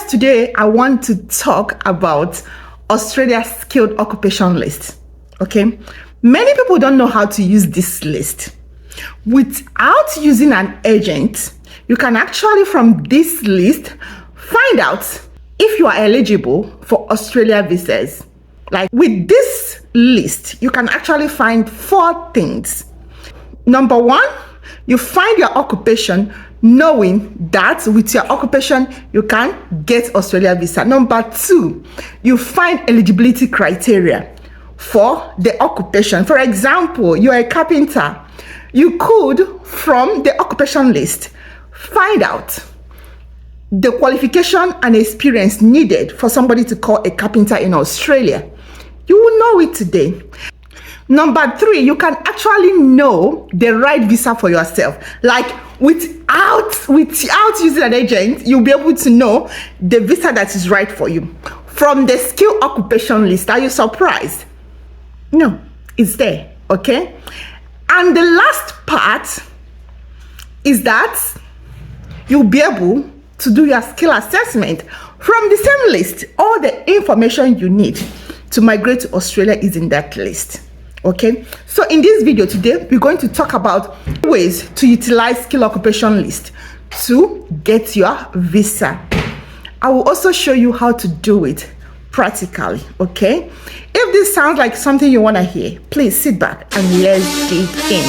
today I want to talk about Australia's skilled occupation list. Okay, many people don't know how to use this list. Without using an agent, you can actually from this list find out if you are eligible for Australia visas. Like with this list, you can actually find 4 things. Number 1, you find your occupation, knowing that with your occupation you can get Australia visa. Number 2, you find eligibility criteria for the occupation. For example, you're a carpenter. You could, from the occupation list, find out the qualification and experience needed for somebody to call a carpenter in Australia. You will know it today. Number 3, you can actually know the right visa for yourself. Like without using an agent, you'll be able to know the visa that is right for you. From the skill occupation list, are you surprised? No, it's there, okay? And the last part is that you'll be able to do your skill assessment from the same list. All the information you need to migrate to Australia is in that list. Okay, so in this video today, we're going to talk about ways to utilize skill occupation list to get your visa. I will also show you how to do it practically. Okay, if this sounds like something you want to hear, please sit back and let's dig in.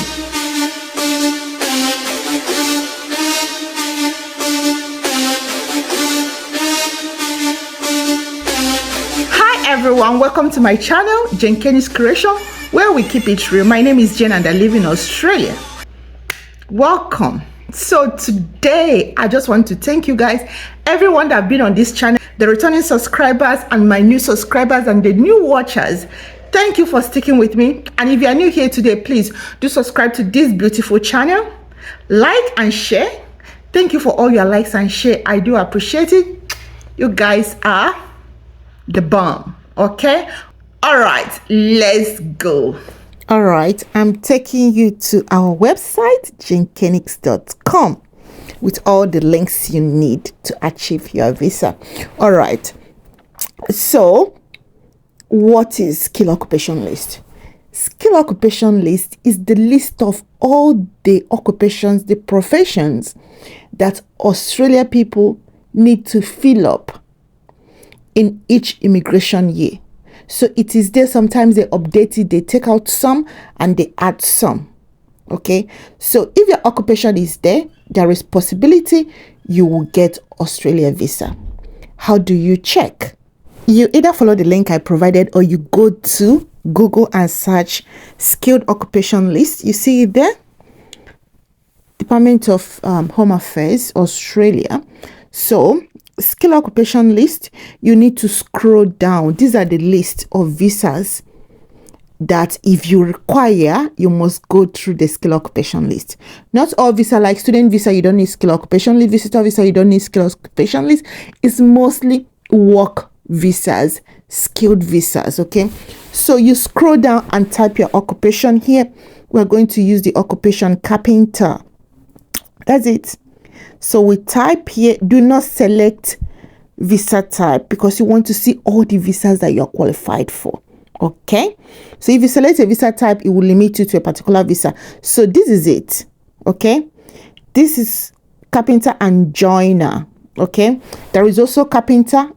Hi everyone, welcome to my channel, Jane Kenny's Creation, where we keep it real. My name is Jane and I live in Australia. Welcome. So today I just want to thank you guys, everyone that have been on this channel, the returning subscribers and my new subscribers and the new watchers. Thank you for sticking with me. And if you are new here today, please do subscribe to this beautiful channel, like and share. Thank you for all your likes and share. I do appreciate it. You guys are the bomb. Okay, all right, let's go. All right, I'm taking you to our website, janekenix.com, with all the links you need to achieve your visa. All right, so what is skill occupation list? Skill occupation list is the list of all the occupations, the professions that Australia people need to fill up in each immigration year. So it is there. Sometimes they update it, they take out some and they add some. Okay, so if your occupation is there, there is possibility you will get Australia visa. How do you check? You either follow the link I provided or you go to Google and search skilled occupation list. You see it there, Department of Home Affairs, Australia. So skill occupation list, you need to scroll down. These are the list of visas that if you require, you must go through the skill occupation list. Not all visa, like student visa, you don't need skill occupation list. Visitor visa, you don't need skill occupation list. It's mostly work visas, skilled visas. Okay, so you scroll down and type your occupation here. We're going to use the occupation carpenter. That's it. So we type here, do not select visa type because you want to see all the visas that you're qualified for. Okay, so if you select a visa type, it will limit you to a particular visa. So this is it. Okay, this is carpenter and joiner. Okay, there is also carpenter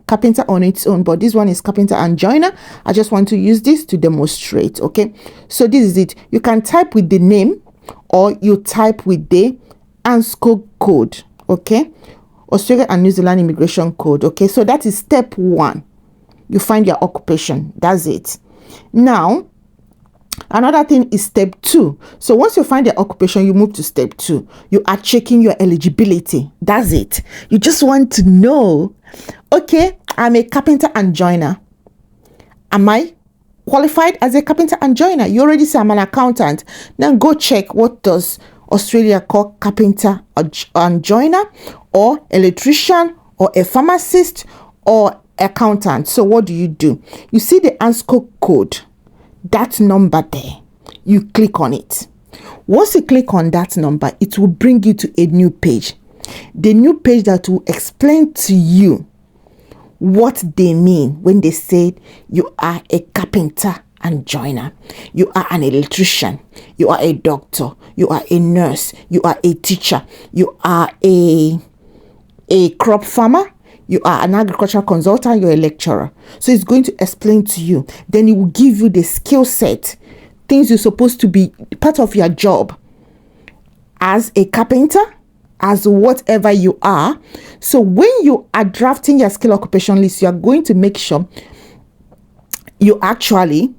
on its own, but this one is carpenter and joiner. I just want to use this to demonstrate. Okay, so this is it. You can type with the name or you type with the ANSCO code. Okay, Australia and New Zealand immigration code. Okay, so that is step 1. You find your occupation. That's it. Now another thing is step 2. So once you find your occupation, you move to step 2. You are checking your eligibility. That's it. You just want to know, okay, I'm a carpenter and joiner. Am I qualified as a carpenter and joiner? You already say I'm an accountant. Now go check, what does Australia call carpenter and joiner, or electrician, or a pharmacist, or accountant? So what do? You see the ANSCO code, that number there. You click on it. Once you click on that number, it will bring you to a new page. The new page that will explain to you what they mean when they say you are a carpenter and joiner, you are an electrician, you are a doctor, you are a nurse, you are a teacher, you are a crop farmer, you are an agricultural consultant, you're a lecturer. So it's going to explain to you. Then it will give you the skill set, things you're supposed to be part of your job as a carpenter, as whatever you are. So when you are drafting your skill occupation list, you are going to make sure you actually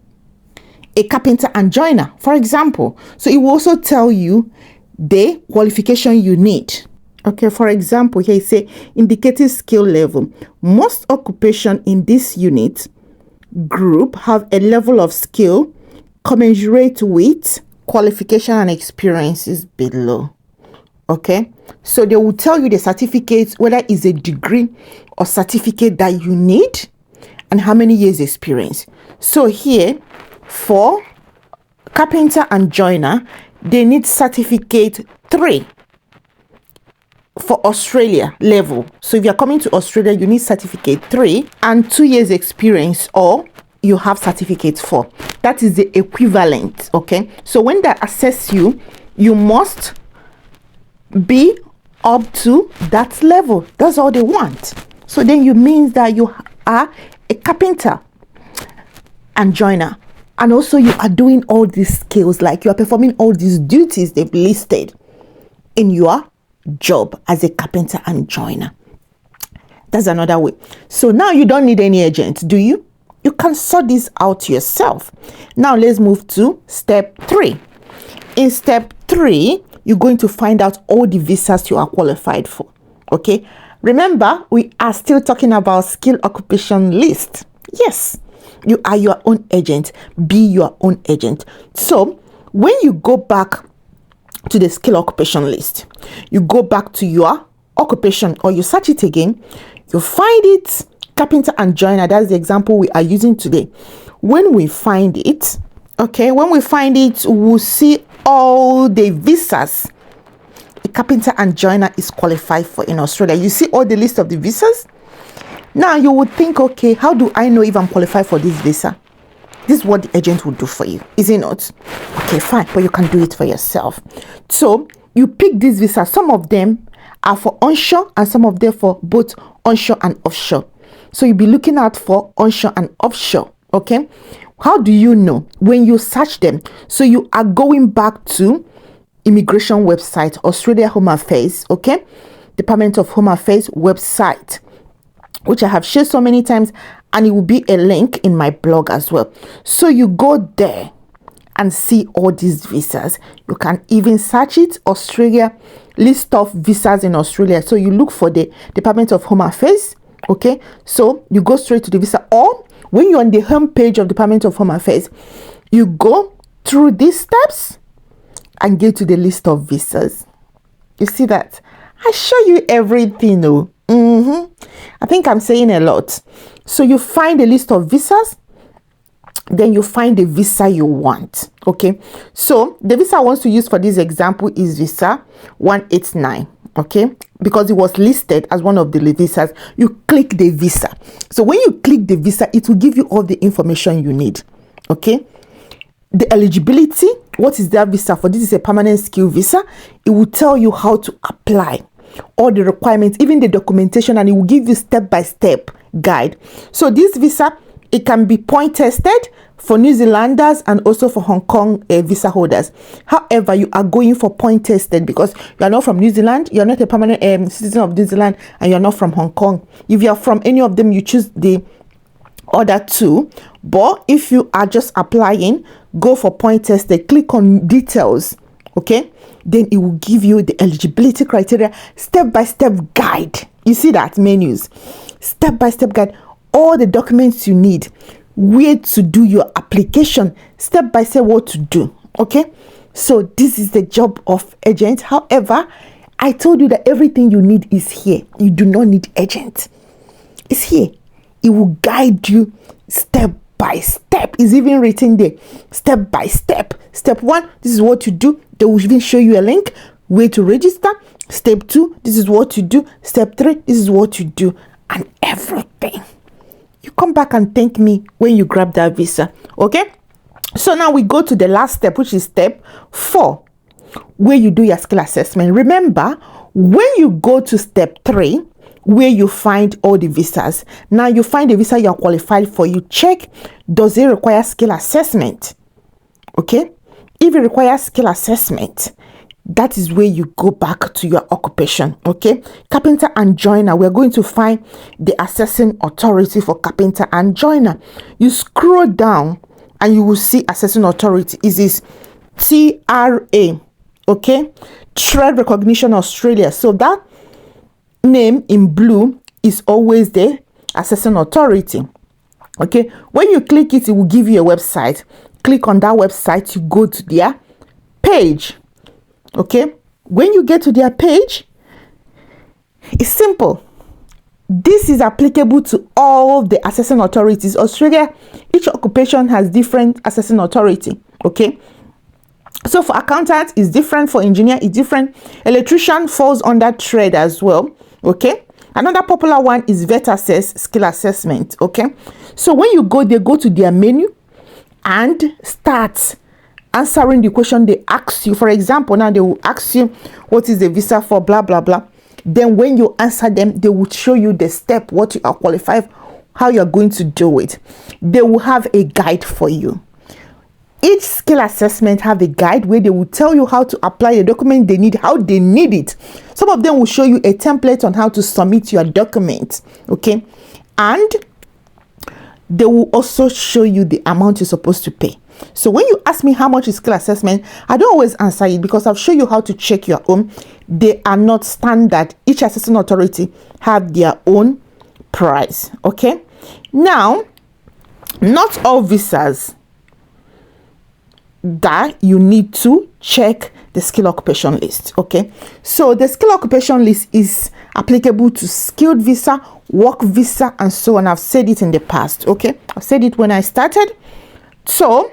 a carpenter and joiner, for example. So it will also tell you the qualification you need. Okay, for example, here it say indicative skill level. Most occupation in this unit group have a level of skill commensurate with qualification and experiences below. Okay, so they will tell you the certificates, whether it's a degree or certificate that you need and how many years experience. So here for carpenter and joiner, they need certificate 3 for Australia level. So if you're coming to Australia, you need certificate 3 and 2 years experience, or you have certificate 4. That is the equivalent. Okay, so when they assess you, you must be up to that level. That's all they want. So then you means that you are a carpenter and joiner, and also you are doing all these skills, like you are performing all these duties they've listed in your job as a carpenter and joiner. That's another way. So now you don't need any agent, do you? You can sort this out yourself. Now let's move to step 3. In step 3, you're going to find out all the visas you are qualified for. Okay, remember we are still talking about skill occupation list. Yes, you are your own agent. Be your own agent. So when you go back to the skill occupation list, you go back to your occupation, or you search it again, you find it carpenter and joiner. That's the example we are using today. When we find it, okay, when we find it, we'll see all the visas a carpenter and joiner is qualified for in Australia. You see all the list of the visas. Now you would think, okay, how do I know if I'm qualified for this visa? This is what the agent will do for you, is it not? Okay, fine, but you can do it for yourself. So you pick these visas. Some of them are for onshore and some of them for both onshore and offshore. So you'll be looking out for onshore and offshore. Okay, how do you know? When you search them, so you are going back to immigration website, Australia Home Affairs, okay, Department of Home Affairs website, which I have shared so many times, and it will be a link in my blog as well. So you go there and see all these visas. You can even search it, Australia, list of visas in Australia. So you look for the Department of Home Affairs. Okay, so you go straight to the visa, or when you're on the home page of Department of Home Affairs, you go through these steps and get to the list of visas. You see that? I show you everything. Oh, I think I'm saying a lot. So you find a list of visas, then you find the visa you want. Okay, so the visa I want to use for this example is visa 189. Okay, because it was listed as one of the visas. You click the visa. So when you click the visa, it will give you all the information you need. Okay, the eligibility, what is that visa for? This is a permanent skill visa. It will tell you how to apply, all the requirements, even the documentation, and it will give you step-by-step guide. So this visa, it can be point tested for New Zealanders and also for Hong Kong visa holders. However, you are going for point tested because you are not from New Zealand, you are not a permanent citizen of New Zealand, and you are not from Hong Kong. If you are from any of them, you choose the other two. But if you are just applying, go for point tested, click on details. Okay, then it will give you the eligibility criteria, step-by-step guide. You see that menus, step-by-step guide, all the documents you need, where to do your application, step-by-step what to do. Okay, so this is the job of agent. However, I told you that everything you need is here. You do not need agent. It's here. It will guide you step by step. It's even written there, step by step. Step 1, this is what you do. They will even show you a link where to register. Step 2, this is what you do. Step 3, this is what you do, and everything. come back and thank me when you grab that visa. Okay, so now we go to the last step, which is step 4, where you do your skill assessment. Remember, when you go to step 3, where you find all the visas, now you find the visa you are qualified for, you check, does it require skill assessment? Okay, if it requires skill assessment, that is where you go back to your occupation. Okay, carpenter and joiner, we're going to find the assessing authority for carpenter and joiner. You scroll down and you will see assessing authority. It is TRA. Okay, Trade Recognition Australia. So that name in blue is always the assessing authority. Okay, when you click it, it will give you a website. Click on that website, you go to their page. Okay, when you get to their page, it's simple. This is applicable to all the assessing authorities. Australia, each occupation has different assessing authority. Okay, so for accountant is different, for engineer is different, electrician falls under trade as well. Okay, another popular one is vet assess, skill assessment. Okay, so when you go, they go to their menu and start answering the question they ask you. For example, now they will ask you, what is the visa for, blah blah blah. Then when you answer them, they will show you the step, what you are qualified, how you are going to do it. They will have a guide for you. Each skill assessment have a guide where they will tell you how to apply the document they need, how they need it. Some of them will show you a template on how to submit your document. Okay, and they will also show you the amount you're supposed to pay. So when you ask me how much is skill assessment, I don't always answer it because I'll show you how to check your own. They are not standard. Each assessing authority have their own price. Okay, now not all visas that you need to check the skill occupation list. Okay, so the skill occupation list is applicable to skilled visa, work visa, and so on. I've said it in the past. Okay, I've said it when I started. So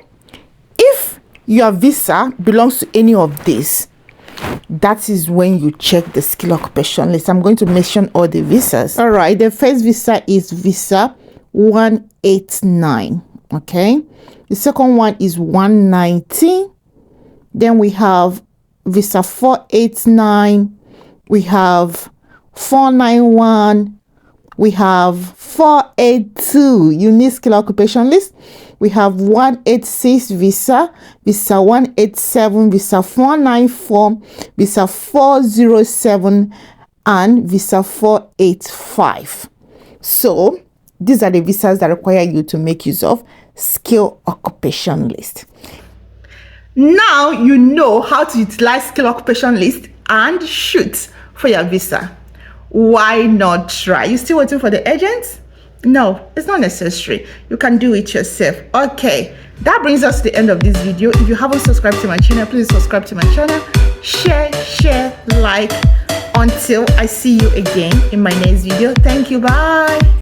if your visa belongs to any of these, that is when you check the skill occupation list. I'm going to mention all the visas. All right, the first visa is visa 189. Okay, the second one is 190. Then we have visa 489. We have 491. We have 482, unique skill occupation list. We have 186 visa, visa 187, visa 494, visa 407, and visa 485. So these are the visas that require you to make use of skill occupation list. Now you know how to utilize skill occupation list and shoot for your visa. Why not try? You still waiting for the agent? No, it's not necessary. You can do it yourself. Okay, that brings us to the end of this video. If you haven't subscribed to my channel, please subscribe to my channel. Share, like. Until I see you again in my next video. Thank you. Bye.